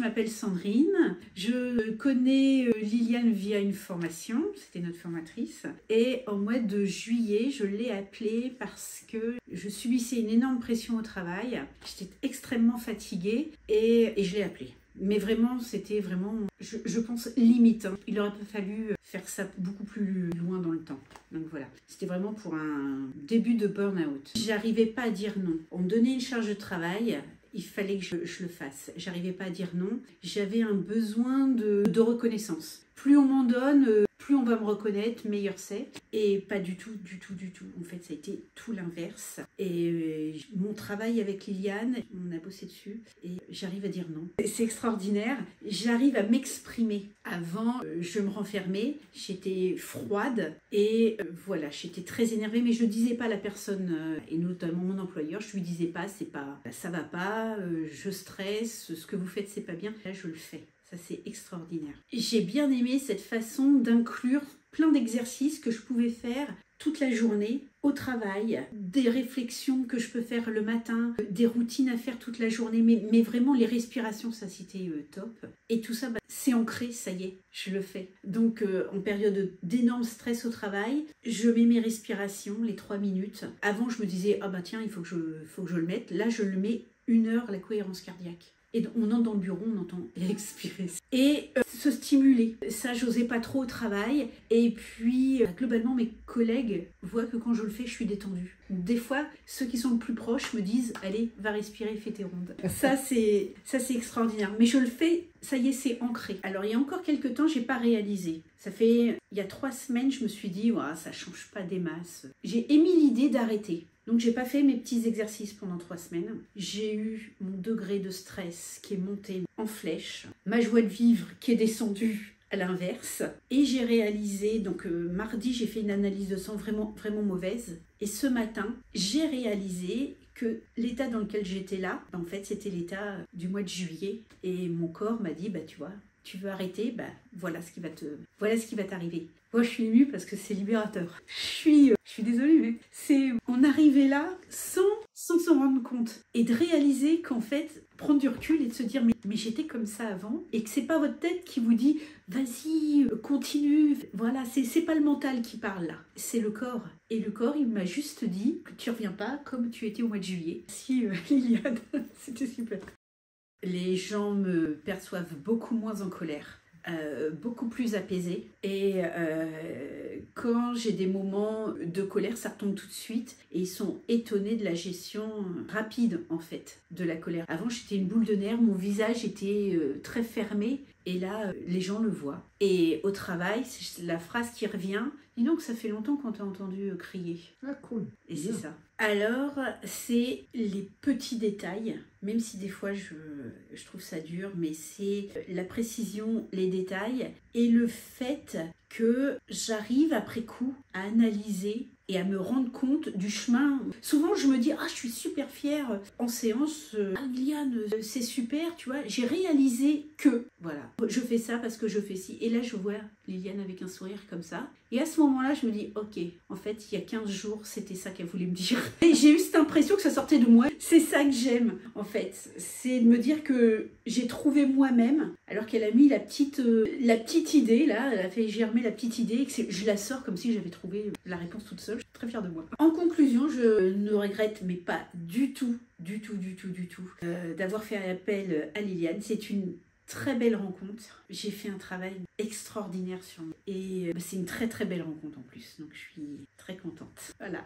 m'appelle Sandrine. Je connais Liliane via une formation, c'était notre formatrice. Et au mois de juillet, je l'ai appelée parce que je subissais une énorme pression au travail. J'étais extrêmement fatiguée et je l'ai appelée. Mais vraiment, c'était vraiment, je pense, limite. Il aurait pas fallu faire ça beaucoup plus loin dans le temps. Donc voilà, c'était vraiment pour un début de burn-out. J'arrivais pas à dire non. On me donnait une charge de travail, il fallait que je le fasse. J'arrivais pas à dire non. J'avais un besoin de reconnaissance. Plus on m'en donne, plus on va me reconnaître, meilleur c'est. Et pas du tout, du tout, du tout. En fait, ça a été tout l'inverse. Et mon travail avec Liliane, on a bossé dessus et j'arrive à dire non. C'est extraordinaire. J'arrive à m'exprimer. Avant, je me renfermais, j'étais froide et voilà, j'étais très énervée, mais je ne disais pas à la personne, et notamment mon employeur, je lui disais pas, c'est pas, ça va pas, je stresse, ce que vous faites, c'est pas bien. Là, je le fais. Ça, c'est extraordinaire. J'ai bien aimé cette façon d'inclure plein d'exercices que je pouvais faire toute la journée au travail, des réflexions que je peux faire le matin, des routines à faire toute la journée, mais vraiment les respirations, ça c'était top. Et tout ça, c'est ancré, ça y est, je le fais. Donc en période d'énorme stress au travail, je mets mes respirations, les 3 minutes. Avant, je me disais, ah bah tiens, il faut que je le mette. Là, je le mets 1 heure, la cohérence cardiaque. Et on entre dans le bureau, on entend expirer. Et se stimuler. Ça, j'osais pas trop au travail. Et puis, globalement, mes collègues voient que quand je le fais, je suis détendue. Des fois, ceux qui sont le plus proches me disent « Allez, va respirer, fais tes rondes ». Ça, c'est extraordinaire. Mais je le fais, ça y est, c'est ancré. Alors, il y a encore quelques temps, j'ai pas réalisé. Ça fait, il y a 3 semaines, je me suis dit « Ça change pas des masses ». J'ai émis l'idée d'arrêter. Donc, j'ai pas fait mes petits exercices pendant 3 semaines. J'ai eu mon degré de stress qui est monté en flèche, ma joie de vivre qui est descendue à l'inverse. Et j'ai réalisé, donc mardi, j'ai fait une analyse de sang vraiment, vraiment mauvaise. Et ce matin, j'ai réalisé que l'état dans lequel j'étais là, en fait, c'était l'état du mois de juillet. Et mon corps m'a dit, tu vois, tu veux arrêter, voilà ce qui va t'arriver. Moi, je suis émue parce que c'est libérateur. Je suis désolée, mais c'est en arriver là sans s'en rendre compte. Et de réaliser qu'en fait, prendre du recul et de se dire mais j'étais comme ça avant. Et que c'est pas votre tête qui vous dit vas-y, continue. Voilà, c'est pas le mental qui parle là. C'est le corps. Et le corps, il m'a juste dit que tu reviens pas comme tu étais au mois de juillet. Si, Liliane, c'était super. Les gens me perçoivent beaucoup moins en colère. Beaucoup plus apaisée et quand j'ai des moments de colère, ça retombe tout de suite et ils sont étonnés de la gestion rapide en fait de la colère. Avant j'étais une boule de nerfs, mon visage était très fermé et là les gens le voient. Et au travail, c'est la phrase qui revient, dis donc ça fait longtemps qu'on t'a entendu crier. Ah cool. Et c'est ça. Alors, c'est les petits détails, même si des fois je trouve ça dur, mais c'est la précision, les détails et le fait que j'arrive après coup à analyser et à me rendre compte du chemin. Souvent, je me dis, je suis super fière en séance. Liliane, c'est super, tu vois. J'ai réalisé que, voilà, je fais ça parce que je fais ci. Et là, je vois Liliane avec un sourire comme ça. Et à ce moment-là, je me dis, ok, en fait, il y a 15 jours, c'était ça qu'elle voulait me dire. Et j'ai eu cette impression que ça sortait de moi. C'est ça que j'aime, en fait. C'est de me dire que j'ai trouvé moi-même, alors qu'elle a mis la petite idée, là, elle a fait germer la petite idée, et que je la sors comme si j'avais trouvé la réponse toute seule. Je suis très fière de moi. En conclusion, je ne regrette, mais pas du tout, d'avoir fait appel à Liliane. C'est une très belle rencontre. J'ai fait un travail extraordinaire sur moi. Et c'est une très très belle rencontre en plus. Donc je suis très contente. Voilà.